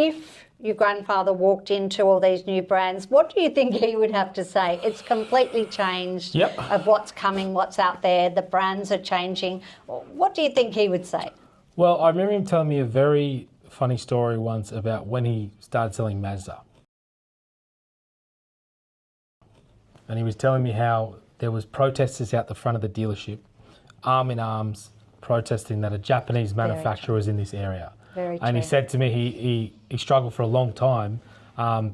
if your grandfather walked into all these new brands, what do you think he would have to say? It's completely changed of what's coming, what's out there. The brands are changing. What do you think he would say? Well, I remember him telling me a very funny story once about when he started selling Mazda. And he was telling me how there was protesters out the front of the dealership, arm in arms, protesting that a Japanese manufacturer was in this area. And he said to me he struggled for a long time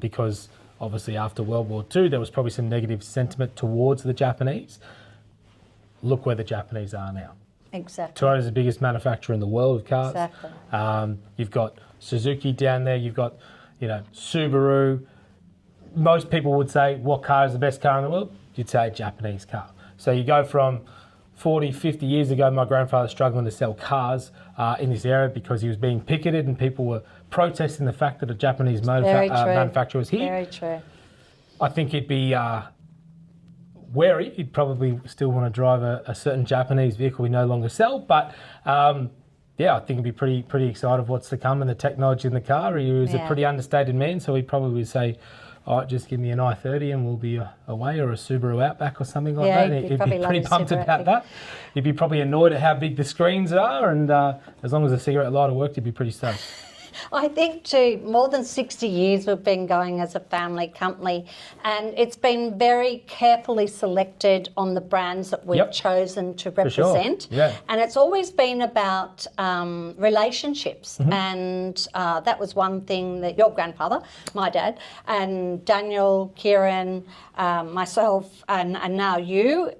because obviously after World War II there was probably some negative sentiment towards the Japanese. Look where the Japanese are now. Exactly. Toyota's the biggest manufacturer in the world of cars. Exactly. You've got Suzuki down there, you've got, you know, Subaru. Most people would say, what car is the best car in the world? You'd say a Japanese car. So you go from 40, 50 years ago, my grandfather struggling to sell cars in this area because he was being picketed and people were protesting the fact that a Japanese manufacturer was here. Very true. I think he'd be wary. He'd probably still want to drive a certain Japanese vehicle we no longer sell, but yeah, I think he'd be pretty excited of what's to come and the technology in the car. He was a pretty understated man, so he'd probably say, all right, just give me an i30 and we'll be away, or a Subaru Outback or something like that. He'd be pretty pumped about that. He'd be probably annoyed at how big the screens are, and as long as the cigarette lighter worked, he'd be pretty stoked. I think too, more than 60 years we've been going as a family company, and it's been very carefully selected on the brands that we've chosen to represent. And it's always been about relationships, and that was one thing that your grandfather, my dad, and Daniel, Kieran, myself, and now you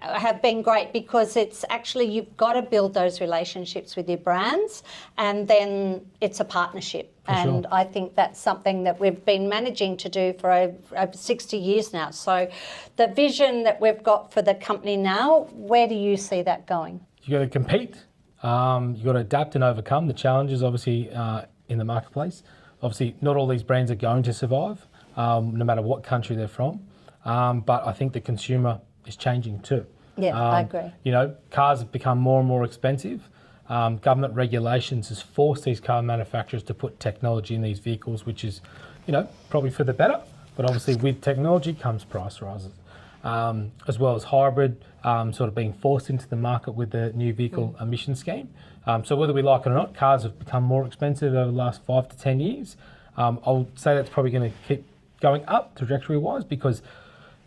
have been great, because it's actually, you've got to build those relationships with your brands, and then it's a partnership. And I think that's something that we've been managing to do for over 60 years now. So the vision that we've got for the company now, where do you see that going? You got to compete. You got to adapt and overcome the challenges, obviously, in the marketplace. Obviously, not all these brands are going to survive, no matter what country they're from. But I think the consumer is changing too. Yeah, I agree. You know, cars have become more and more expensive. Government regulations has forced these car manufacturers to put technology in these vehicles, which is, you know, probably for the better. But obviously with technology comes price rises, as well as hybrid sort of being forced into the market with the new vehicle emission scheme. So whether we like it or not, cars have become more expensive over the last 5 to 10 years. I'll say that's probably going to keep going up trajectory-wise, because,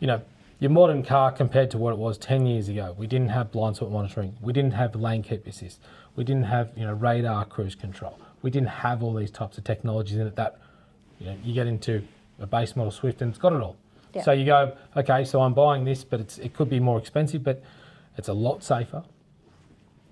you know, your modern car compared to what it was 10 years ago, we didn't have blind spot monitoring, we didn't have lane keep assist, we didn't have, you know, radar cruise control, we didn't have all these types of technologies in it that, you know, you get into a base model Swift and it's got it all. So you go, okay, so I'm buying this, but it could be more expensive, but it's a lot safer,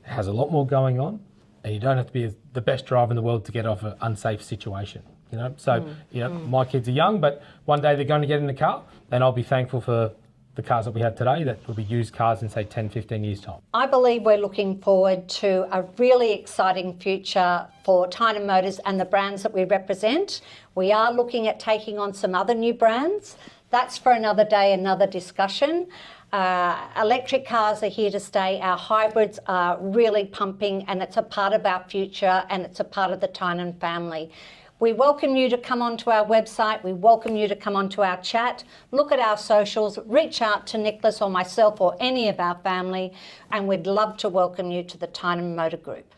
it has a lot more going on, and you don't have to be the best driver in the world to get off an unsafe situation. You know, so you know, my kids are young, but one day they're going to get in the car, and I'll be thankful for the cars that we have today that will be used cars in, say, 10, 15 years' time. I believe we're looking forward to a really exciting future for Tynan Motors and the brands that we represent. We are looking at taking on some other new brands. That's for another day, another discussion. Electric cars are here to stay. Our hybrids are really pumping, and it's a part of our future, and it's a part of the Tynan family. We welcome you to come onto our website. We welcome you to come onto our chat. Look at our socials. Reach out to Nicholas or myself or any of our family, and we'd love to welcome you to the Tynan Motor Group.